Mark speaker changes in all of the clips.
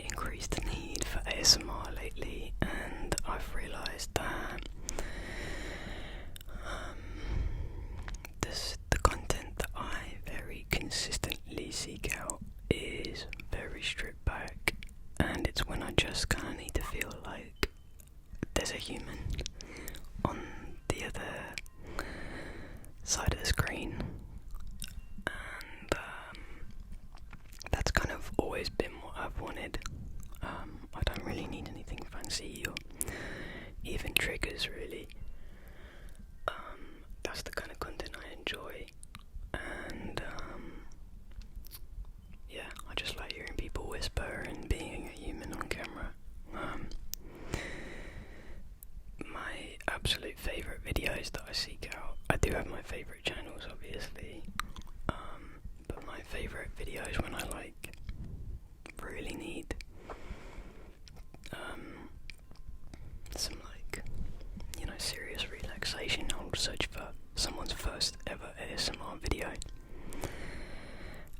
Speaker 1: increased need for ASMR lately, and I've realised that the content that I very consistently seek out is very stripped back, and it's when I just kind of need to feel like there's a human on the other side of the screen. And that's kind of always been what I've wanted. I don't really need anything fancy or even triggers, really. That's the kind of content I enjoy, and yeah, I just like hearing people whisper and being a human on camera. My absolute favourite videos that I seek out, I do have my favourite channels obviously, but my favourite videos when I really need some serious relaxation, I'll search for someone's first ever ASMR video.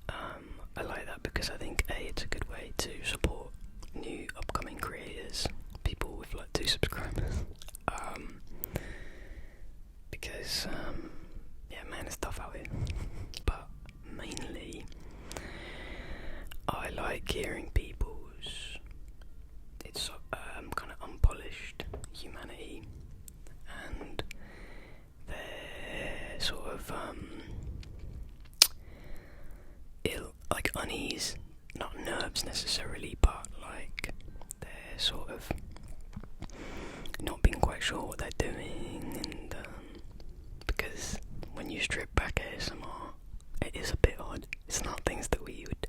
Speaker 1: I like that because I think it's a good way to support new upcoming creators, people with 2 subscribers, because yeah man, it's tough out here. But mainly I like hearing people's kind of unpolished humanity and their sort of unease, not nerves necessarily, but they're sort of not being quite sure what they're doing, and because when you strip back ASMR, it is a bit odd. It's not things that we would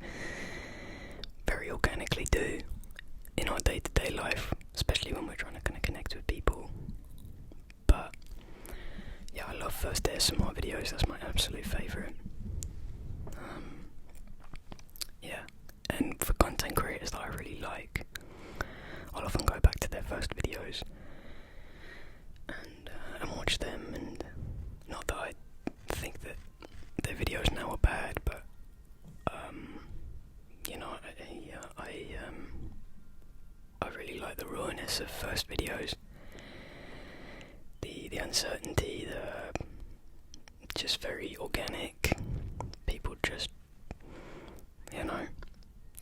Speaker 1: very organically do in our day-to-day life, especially when we're trying to kind of connect with people. But yeah, I love first ASMR videos. That's my absolute favourite. Yeah, and for content creators that I really like, I'll often go back to their first videos and watch them. And not that I think that their videos now are bad, but I really like the rawness of first videos, the uncertainty, the just very organic, people just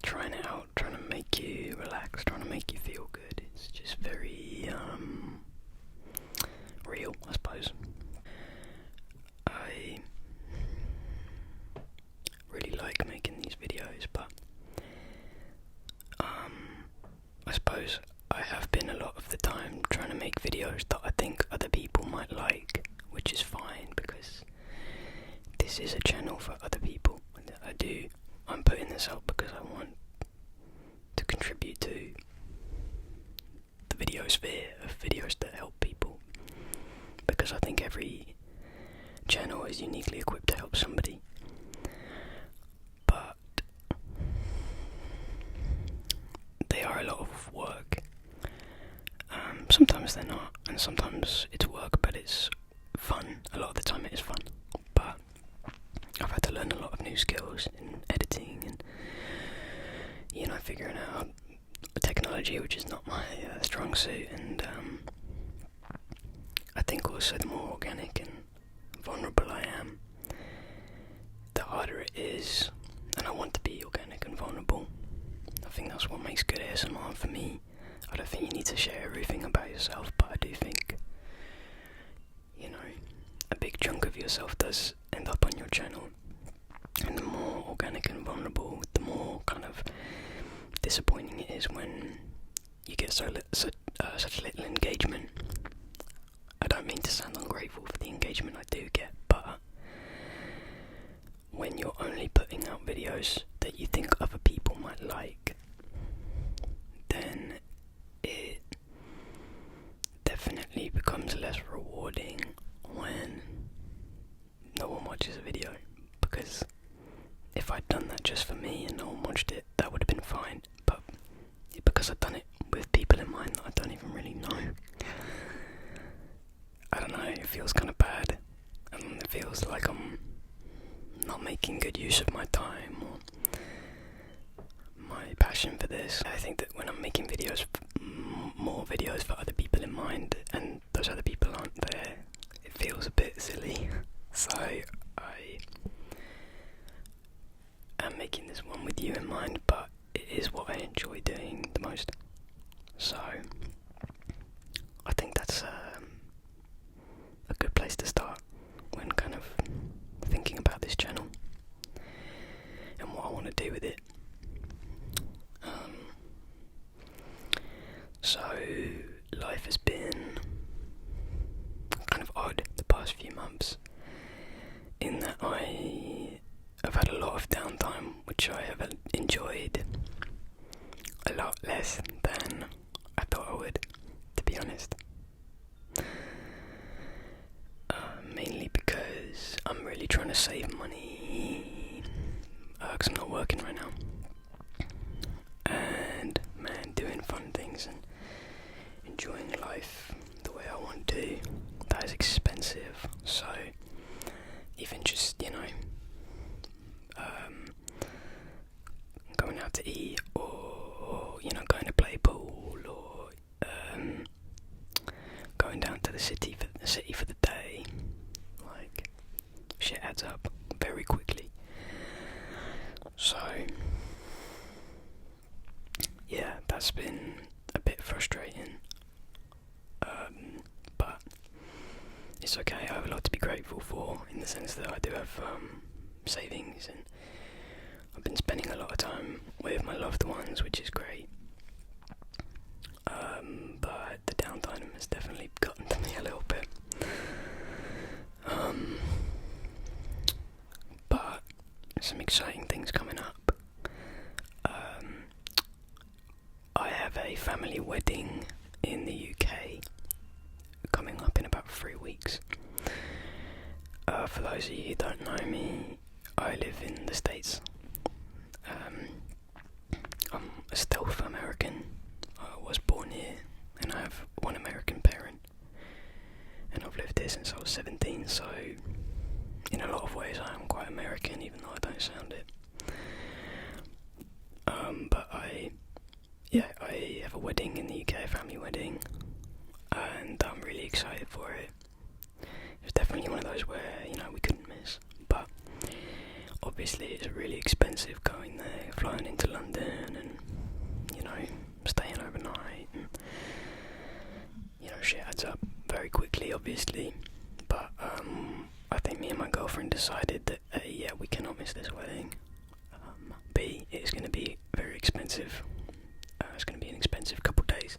Speaker 1: trying it out, trying to make you relax, trying to make you feel good. It's just very real, I suppose. I really like making these videos, but I suppose I have been a lot of the time trying to make videos that I think other people might like, which is fine because this is a channel for other people. I'm putting this out because I want to contribute to the video sphere of videos that help people, because I think every channel is uniquely equipped to help somebody. But they are a lot of work. Sometimes they're not, and sometimes it's work, but it's fun. A lot of the time it is fun. But I've had to learn a lot of new skills in editing and figuring out technology, which is not my strong suit. And I think also the more organic and vulnerable I am, the harder it is. And I want to be organic and vulnerable. I think that's what makes good ASMR for me. I don't think you need to share everything about yourself, but I do think a big chunk of yourself does end up on your channel. And the more organic and vulnerable, the more kind of disappointing it is when you get such little engagement. I don't mean to sound ungrateful for the engagement I do get, but when you're only putting out videos that you think other people might like, then it definitely becomes less rewarding when no one watches a video. Because if I'd done that just for me and no one watched it, that would have been fine. But because I've done it with people in mind that I don't even really know, I don't know, it feels kind of bad. And it feels like I'm not making good use of my time or my passion because I think that when I'm making videos, more videos for other people in mind, and those other people aren't there, it feels a bit silly. So I am making this one with you in mind, but it is what I enjoy doing the most. So I think that's a good place to start when kind of thinking about this channel and what I want to do with it. So life has been kind of odd the past few months, in that I have had a lot of downtime, which I have enjoyed a lot less than I thought I would, to be honest. Mainly because I'm really trying to save money, because I'm not working right now. And man, doing fun things and enjoying life the way I want to, that is expensive. So even just, going out to eat, or going to play pool, or going down to the city for the day, like, shit adds up very quickly. So yeah, that's been a bit frustrating, but it's okay. I have a lot to be grateful for, in the sense that I do have savings, and I've been spending a lot of time with my loved ones, which is great. But the downtime has definitely gotten to me a little bit. But some exciting things coming up. I have a family wedding in the UK coming up in about 3 weeks. For those of you who don't know me, I live in the States. I'm a stealth American. I was born here, and I have one American parent, and I've lived here since I was 17, so in a lot of ways I am quite American, even though I don't sound it. But I have a wedding in the UK, a family wedding, and I'm really excited for it. It's definitely one of those where, we couldn't miss, but obviously it's really expensive going there, flying into London, and, staying overnight, and, shit adds up very quickly, obviously. But I think me and my girlfriend decided that A, we cannot miss this wedding, B, it's going to be very expensive. It's going to be an expensive couple days.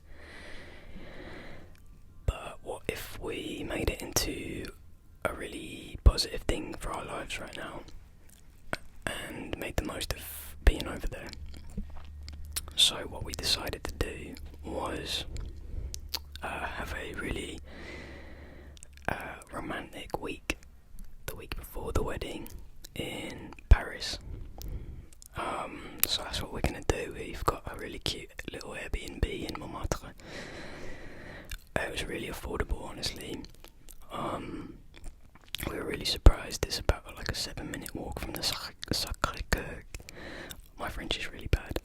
Speaker 1: But what if we made it into a really positive thing for our lives right now, and made the most of being over there? So what we decided to do was have a really romantic week, the week before the wedding, in Paris. So that's what we're going to do. We've got a really cute little Airbnb in Montmartre. It was really affordable, honestly. We were really surprised. It's about like a 7-minute walk from the Sacré-Cœur. My French is really bad.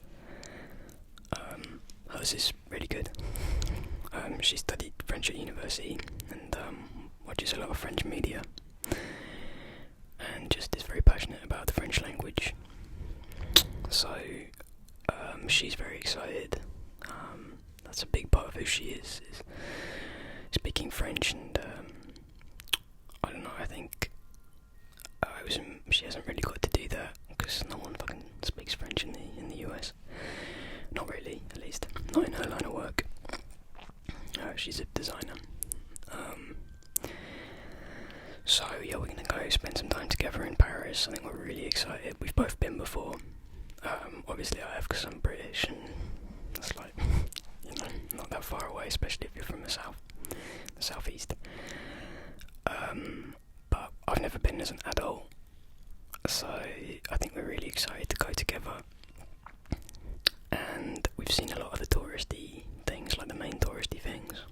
Speaker 1: Hers is really good. She studied French at university, and watches a lot of French media, and just is very passionate about the French language. So she's very excited. That's a big part of who she is speaking French, and I don't know, I think she hasn't really got to do that, because no one fucking speaks French in the US. Not really, at least. Not in her line of work. She's a designer. So yeah, we're gonna go spend some time together in Paris. I think we're really excited. We've both been before. Obviously I have, because I'm British, and it's like, not that far away, especially if you're from the southeast. But I've never been as an adult, so I think we're really excited to go together. And we've seen a lot of the touristy things, like the main touristy things.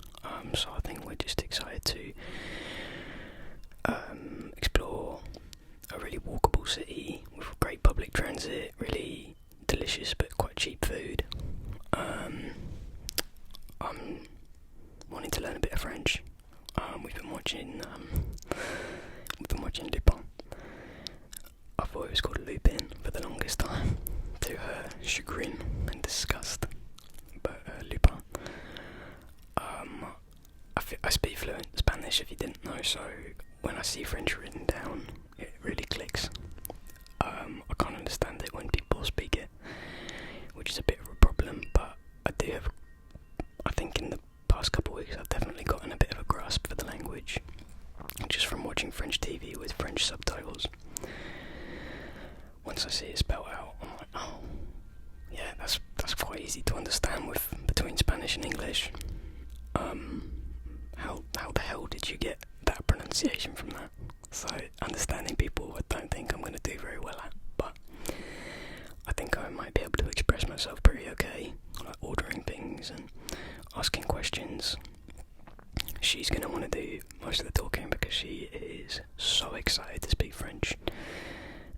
Speaker 1: So I think we're just excited to explore a really walkable city with great public transit, really delicious but quite cheap food. I speak fluent Spanish, if you didn't know, so when I see French written down, it really clicks. I can't understand it when people speak it, which is a bit of a problem, but I think in the past couple of weeks I've definitely gotten a bit of a grasp for the language, just from watching French TV with French subtitles. Once I see it spelled out, I'm like, oh, yeah, that's quite easy to understand between Spanish and English. How the hell did you get that pronunciation from that? So understanding people, I don't think I'm going to do very well at, but I think I might be able to express myself pretty okay, like ordering things and asking questions. She's going to want to do most of the talking because she is so excited to speak French,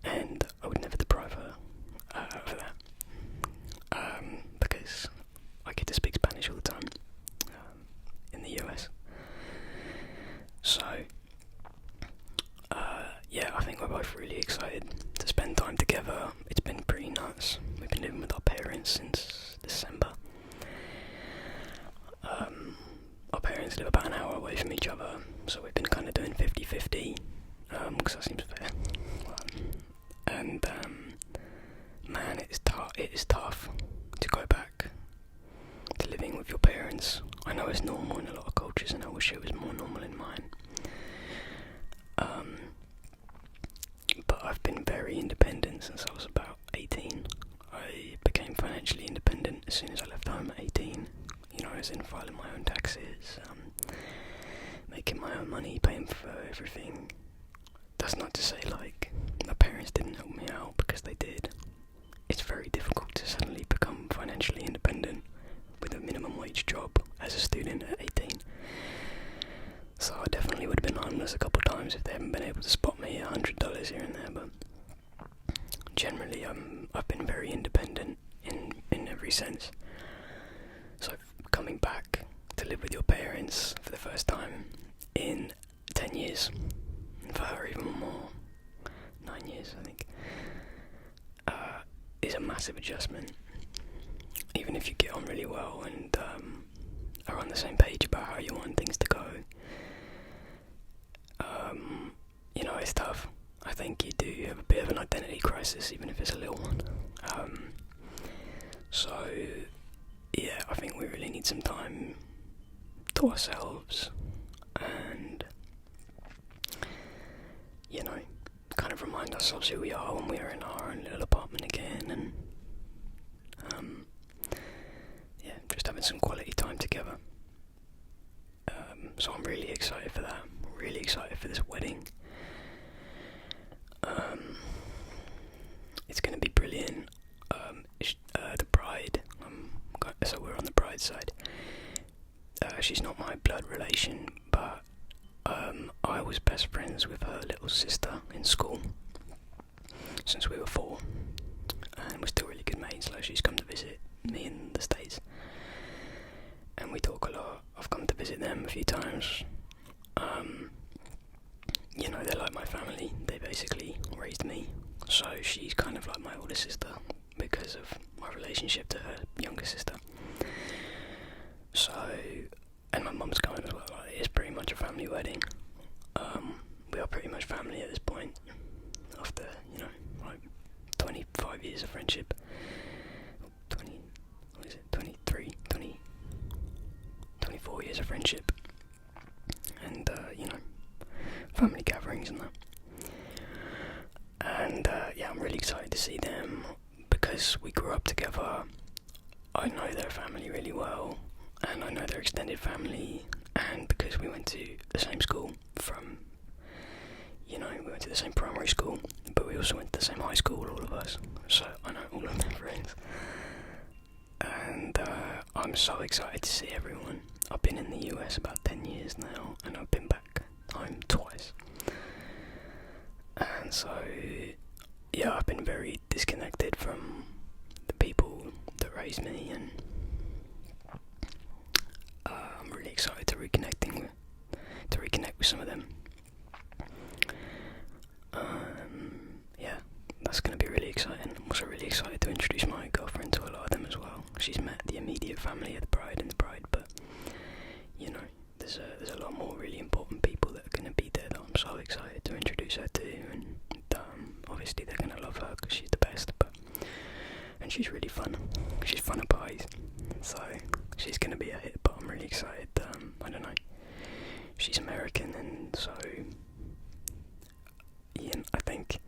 Speaker 1: and I would never deprive her for that, because I get to speak Spanish all the time in the US. So yeah, I think we're both really excited to spend time together. It's been pretty nuts. We've been living with our parents since December. Our parents live about an hour away from each other, so we've been kind of doing 50-50, because that seems fair. And man, it is tough to go back to living with your parents. I know it's normal in a lot of cultures, and I wish it was more normal in mine. But I've been very independent since I was about 18. I became financially independent as soon as I left home at 18. You know, as in filing my own taxes, making my own money, paying for everything. That's not to say, like, my parents didn't help me out, because they did. It's very difficult to suddenly become financially independent with a minimum wage job as a student at 18. So I definitely would have been homeless a couple of times if they hadn't been able to spot me $100 here and there, but generally I've been very independent in every sense. So coming back to live with your parents for the first time in 10 years, and for her even more, 9 years I think, is a massive adjustment. Even if you get on really well and are on the same page about how you want things to go, you know, it's tough. I think you do have a bit of an identity crisis, even if it's a little one. So yeah, I think we really need some time to ourselves, and you know, kind of remind ourselves who we are when we are in our own little apartment again, and yeah, just having some quality time together. So I'm really excited for that. Really excited for this wedding. It's going to be brilliant. The bride, so we're on the bride's side. She's not my blood relation, but I was best friends with her little sister in school since we were 4, and we're still really good mates. Like, she's come to visit me in the States, and we talk a lot. I've come to visit them a few times. You know, they're like my family. They basically raised me, so she's kind of like my older sister because of my relationship to her younger sister. So, and my mum's coming as well. Like, it's pretty much a family wedding. We are pretty much family at this point, after, you know, like 25 years of friendship. 24 years of friendship, and you know, family gatherings and that. And yeah, I'm really excited to see them because we grew up together. I know their family really well, and I know their extended family, and because we went to the same school from, you know, we went to the same primary school, but we also went to the same high school, all of us, so I know all of their friends. And I'm so excited to see everyone. I've been in the US about 10 years now, and I've been back home twice. And so, yeah, I've been very disconnected from the people that raised me, and I'm really excited to reconnect with some of them. Yeah, that's going to be really exciting. I'm also really excited to introduce my girlfriend to a lot of them as well. She's met the immediate family of the bride and the bride, but you know, there's a lot more really important people that are going to be there that I'm so excited to introduce her to, and obviously they're going to love her because she's the best, and she's really fun. She's fun at parties, so she's going to be a hit, but I'm really excited. I don't know, she's American, and so yeah, I think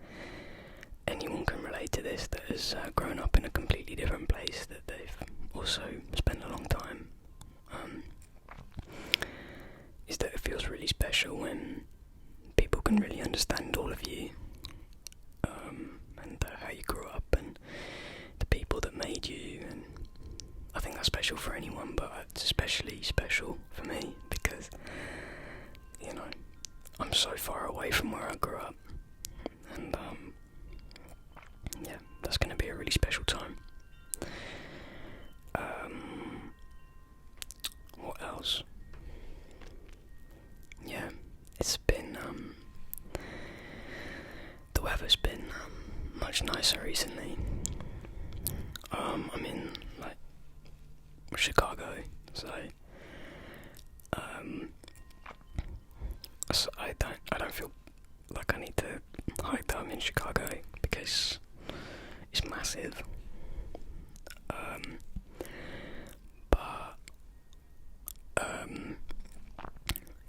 Speaker 1: anyone can relate to this that has grown up in a completely different place, that they've also spent a long time, is that it feels really special when people can really understand all of you, and how you grew up, and the people that made you. And I think that's special for anyone, but it's especially special for me because, you know, I'm so far away from where I grew up, and yeah, that's going to be a really special time. What else? Yeah, it's been, the weather's been much nicer recently. I'm in, like, Chicago, so I don't feel like I need to hide that I'm in Chicago because it's massive.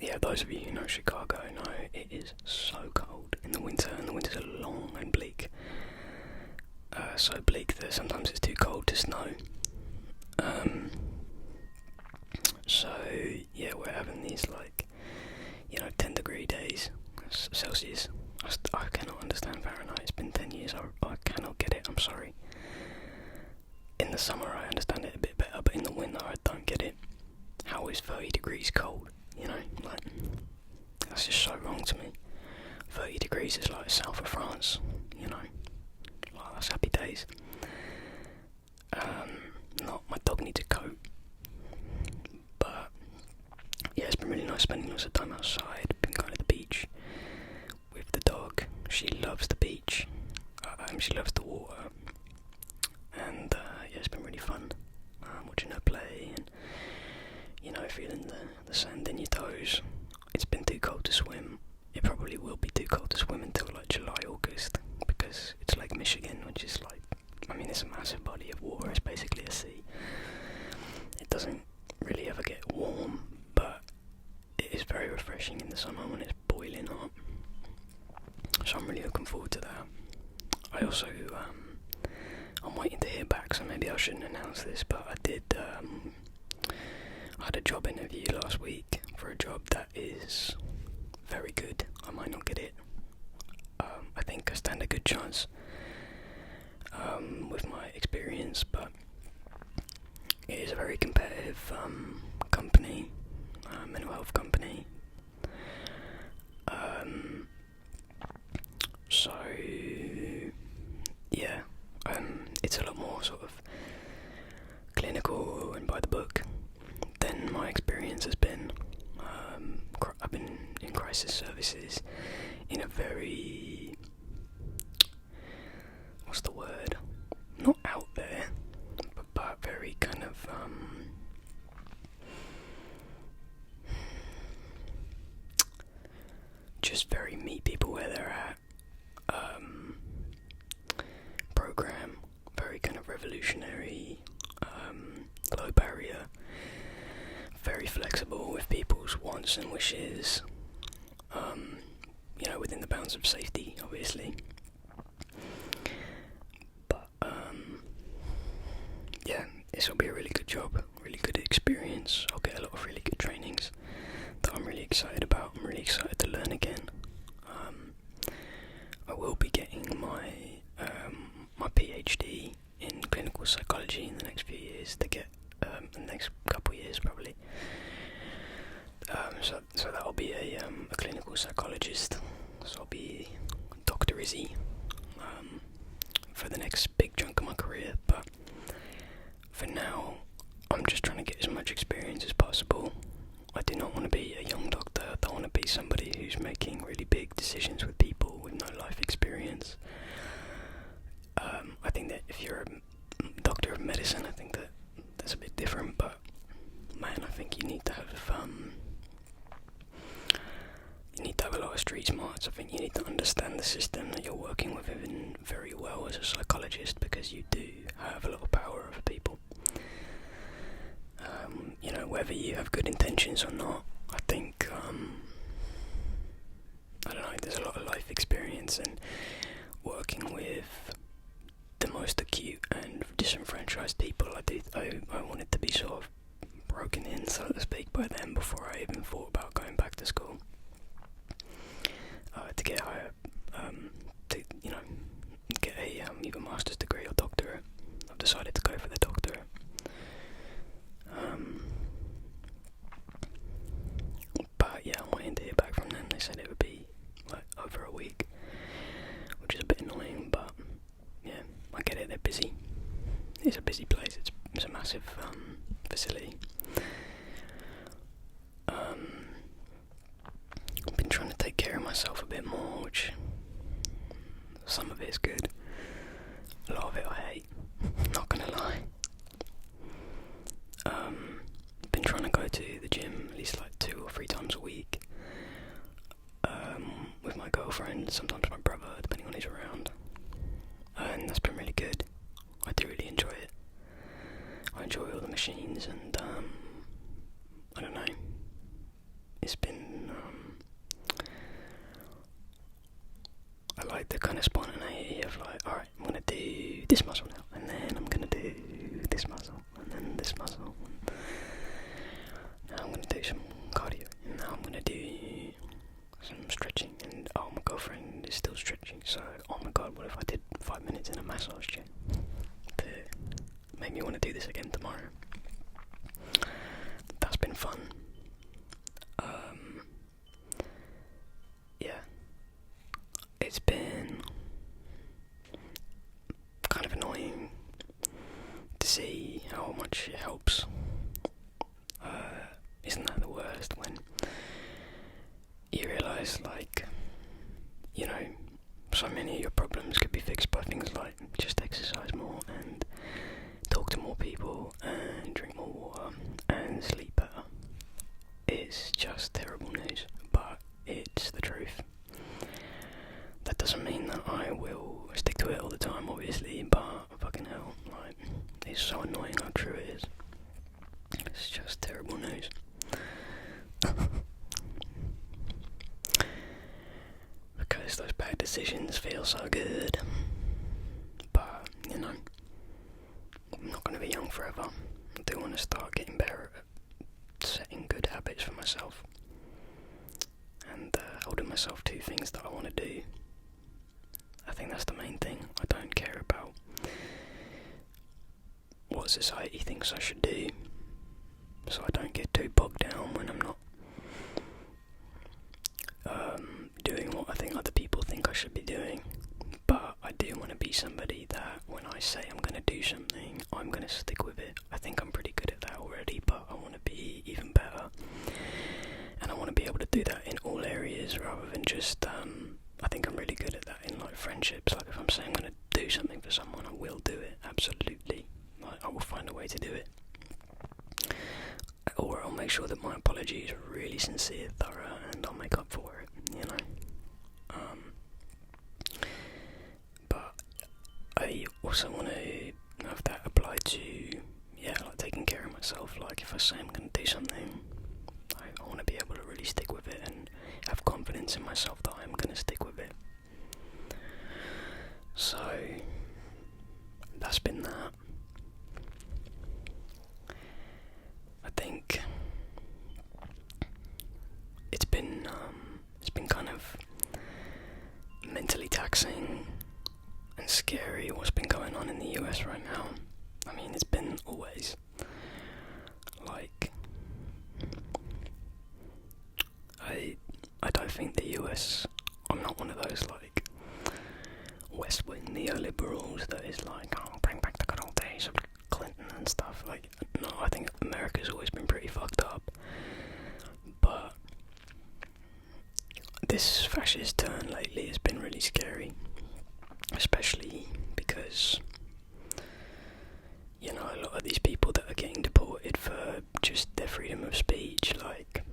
Speaker 1: Yeah, those of you who know Chicago know it is so cold in the winter, and the winters are long and bleak. So bleak that sometimes it's too cold to snow. So yeah, we're having these, like, 10-degree days, Celsius. I cannot understand Fahrenheit. It's been 10 years. I cannot get it. I'm sorry. In the summer I understand it a bit better, but in the winter I don't get it. How is 30 degrees cold? Like, that's just so wrong to me. 30 degrees is like south of France, like, that's happy days. Not, my dog needs a coat. But yeah, it's been really nice spending lots of time outside. Been going to the beach with the dog. She loves the beach. She loves the water. And yeah, it's been really fun watching her play, and feeling the sand in your toes. It's been too cold to swim. It probably will be too cold to swim until like July, August, because it's Lake Michigan, which is like, it's a massive body of water. It's basically a sea. It doesn't really ever get warm, but it is very refreshing in the summer when it's boiling hot. So I'm really looking forward to that. I also, I'm waiting to hear back, so maybe I shouldn't announce this, but I had a job interview last week for a job that is very good. I might not get it. I think I stand a good chance with my experience, but it is a very competitive company, mental health company. So yeah, it's a lot more sort of clinical and by the book than my experience has been. I've been in crisis services in a very, what's the word? Not out there, but very kind of just very meet people where they're at. Program, very kind of revolutionary, low barrier, very flexible with people's wants and wishes, within the bounds of safety, obviously. But yeah, this will be a really good job, really good experience. I'll get a lot of really good trainings that I'm really excited about. I'm really excited to learn again. I will be getting my my PhD in clinical psychology in the next few years, to get the next couple of years probably. So that'll be a clinical psychologist. So I'll be Dr. Izzy for the next big chunk of my career. But for now, I'm just trying to get as much experience as possible. I do not want to be a young doctor. I don't want to be somebody who's making really big decisions with people with no life experience. I think that if you're a doctor of medicine, I think that that's a bit different, but man, I think you need to have of street smarts. I think you need to understand the system that you're working within very well as a psychologist, because you do have a lot of power over people. You know, whether you have good intentions or not, I think, I don't know, there's a lot of life experience and working with the most acute and disenfranchised people. I wanted to be sort of broken in, so to speak, by them before I even thought about going back to school. To get higher, to, you know, get a either master's degree or doctorate. I've decided to go for the doctorate. But yeah, I'm waiting to hear back from them. They said it would be like over a week, which is a bit annoying, but yeah, I get it, they're busy. It's a busy place, it's a massive facility. I've been trying to take care of myself a bit more, which some of it is good, a lot of it I hate, not gonna lie. Been trying to go to the gym at least like 2 or 3 times a week, with my girlfriend, sometimes my brother, depending on who's around, and that's been really good. I do really enjoy it. I enjoy all the machines, and I don't know, it's been I like the kind of spontaneity of like, alright, I'm gonna do this muscle now, and then I'm gonna do this muscle, and then this muscle, and now I'm gonna do some cardio, and now I'm gonna do some stretching, and oh, my girlfriend is still stretching, so oh my god, what if I did 5 minutes in a massage chair to make me want to do this again tomorrow. That's been fun. Yeah, it's been kind of annoying to see how much it helps. Isn't that the worst, when you realise, like, you know, so many of your problems could be fixed by things like just exercise more and talk to more people and drink more water and sleep better. It's just terrible news, but it's the truth. That doesn't mean that I will stick to it all the time, obviously, but fucking hell, like, it's so annoying how true it is. It's just terrible news. Because those bad decisions feel so good. But, you know, I'm not going to be young forever. I do want to start getting better at setting good habits for myself. And holding myself to things that I want to do. I think that's the main thing. I don't care about what society thinks I should do. So I don't get too bogged down when I'm not doing what I think other people think I should be doing. But I do want to be somebody that when I say I'm going to do something, I'm going to stick with it. I think I'm pretty good at that already, but I want to be even better. And I want to be able to do that in all areas rather than just, I think I'm really good at that in like friendships. Like if I'm saying I'm going to do something for someone, I will do it, absolutely. Like I will find a way to do it. Or I'll make sure that my apology is really sincere, thorough, and I'll make up for it, you know. But I also want to have that applied to, yeah, like taking care of myself. Like if I say I'm going to do something, I want to be able to really stick with it and have confidence in myself that I'm going to stick with it. So that's been that. I think it's been kind of mentally taxing and scary what's been going on in the US right now. I mean, it's been always like I don't think the US, I'm not one of those like West Wing neoliberals that is like, oh, bring back the good old days of Clinton and stuff. Like, no, I think America's always been pretty fucked up. But this fascist turn lately has been really scary. Especially because, you know, a lot of these people that are getting deported for just their freedom of speech, like,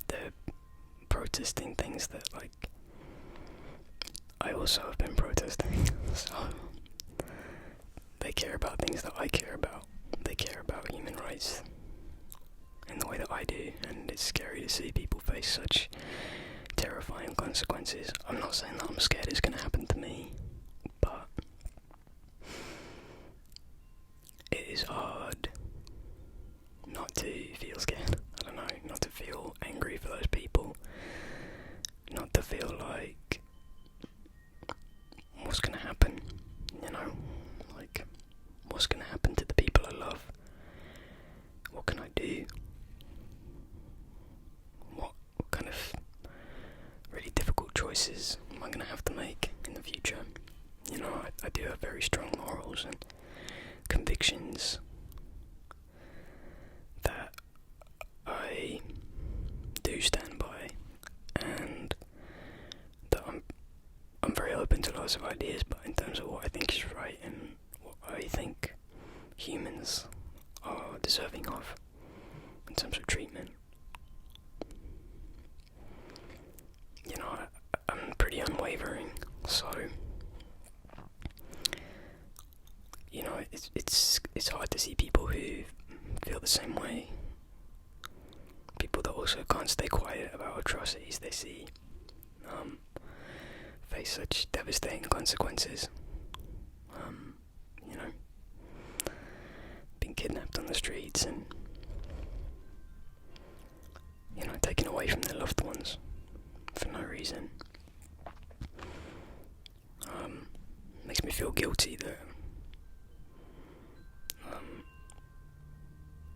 Speaker 1: they're eyes in the way that I do, and it's scary to see people face such terrifying consequences. I'm not saying that I'm scared it's going to happen to me, but it is hard not to feel scared. I don't know, not to feel angry for those people, not to feel like, what's going to happen, you know, like, what's going to happen to the people I love? What can I do? What kind of really difficult choices am I going to have to make in the future? You know, I do have very strong morals and convictions that I do stand by, and that I'm very open to lots of ideas, but in terms of what I think is right and what I think humans are deserving of in terms of treatment, you know, I'm pretty unwavering. So, you know, it's hard to see people who feel the same way. People that also can't stay quiet about atrocities they see face such devastating consequences. You know, being kidnapped on the streets and, you know, taken away from their loved ones for no reason. Makes me feel guilty that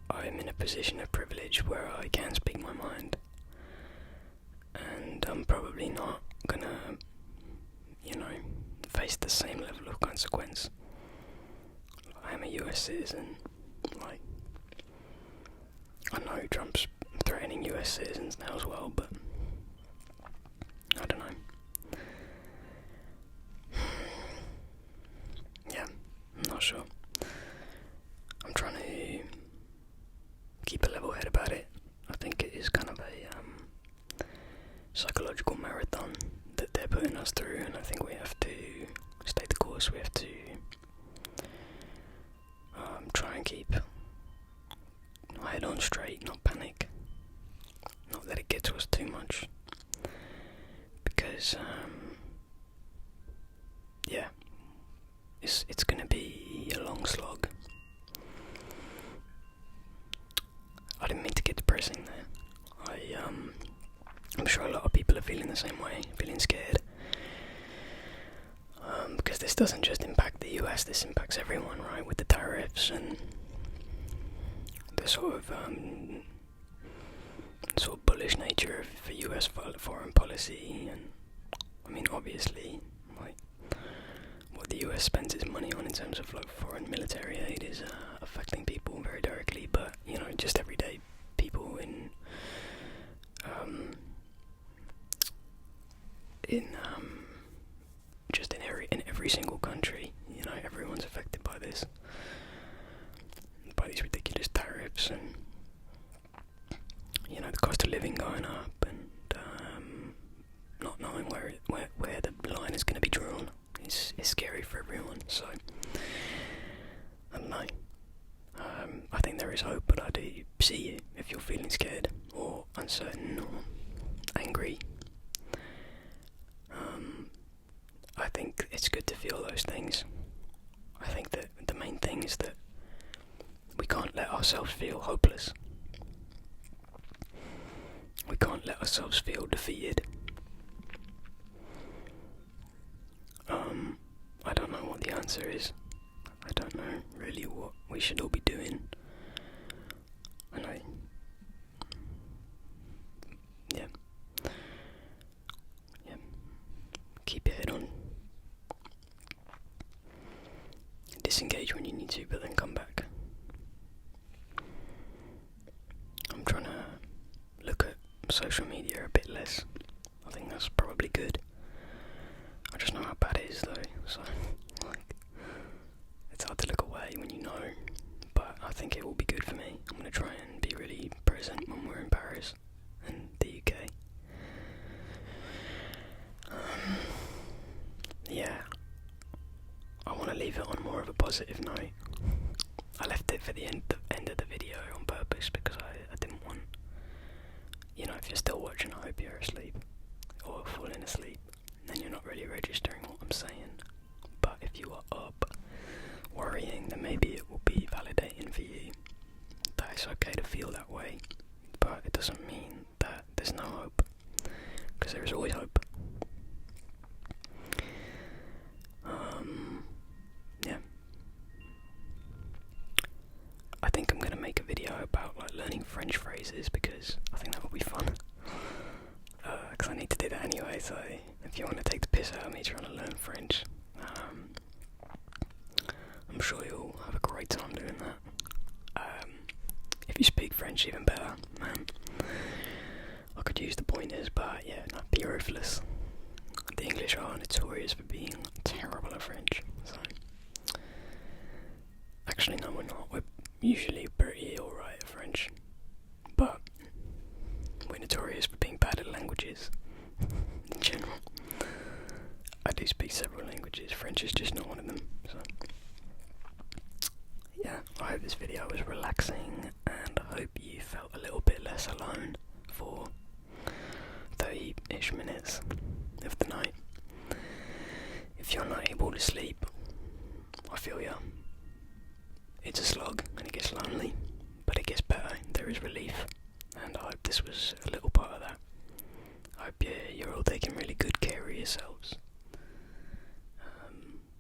Speaker 1: I'm in a position of privilege where I can speak my mind, and I'm probably not gonna, you know, face the same level of consequence. I am a US citizen. Like, I know Trump's threatening US citizens now as well, but I don't know. Yeah, I'm not sure. I'm trying to keep a level head about it. I think it is kind of a psychological marathon that they're putting us through, and I think we have to stay the course. We have to try and keep our head on straight, not panic, not let it get to us too much, because yeah, it's gonna be a long slog. I didn't mean to get depressing there. I'm sure a lot of people are feeling the same way, feeling scared. Because this doesn't just impact the US, this impacts everyone, right? With the tariffs and the sort of bullish nature for US foreign policy. And I mean, obviously, like, what the US spends its money on in terms of like foreign military aid is affecting people very directly, but you know, just everyday people in every single country, you know, everyone's affected by this, by these ridiculous tariffs, and you know, the cost of living going up, and not knowing where the line is going to be drawn is scary for everyone. So I don't know. I think there is hope, but I do see you if you're feeling scared or uncertain or angry. I think it's good to feel those things. I think that the main thing is that we can't let ourselves feel hopeless. We can't let ourselves feel defeated. I don't know what the answer is. I don't know really what we should all be doing. And yeah, keep your head on. Disengage when you need to, but then come back. I'm trying to look at social media a bit less. I think that's probably good. I just know how bad it is though, so like, it's hard to look away when you know, but I think it will be good for me. I'm going to try and be really present when we're in Paris and the UK. Yeah, I want to leave it on more of a positive note. I left it for the end of the video on voice because I didn't want, if you're still watching, I hope you're asleep or falling asleep, then you're not really registering what I'm saying. But if you are up worrying, then maybe it will be validating for you that it's okay to feel that way, but it doesn't mean that there's no hope, because there is always hope. Yeah. I think I'm going to make a video about learning French phrases, because I think that would be fun. Because I need to do that anyway, so if you want to take the piss out of me trying to learn French, I'm sure you'll have a great time doing that. If you speak French, even better, man. I could use the pointers, but yeah, no, be ruthless. The English are notorious for being terrible at French, so... Actually, no, we're not. We're usually pretty alright at French, but we're notorious for being bad at languages in general. I do speak several languages, French is just not one of them, so... Yeah, I hope this video was relaxing, and I hope you felt a little bit less alone for 30-ish minutes of the night. If you're not able to sleep, I feel ya. It's a slog, and it gets lonely, but it gets better, there is relief, and I hope this was a little part of that. I hope you're all taking really good care of yourselves.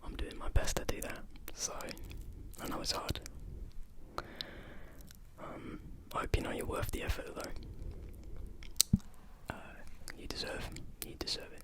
Speaker 1: I'm doing my best to do that, so... I know it's hard. I hope you know you're worth the effort, though. You deserve it.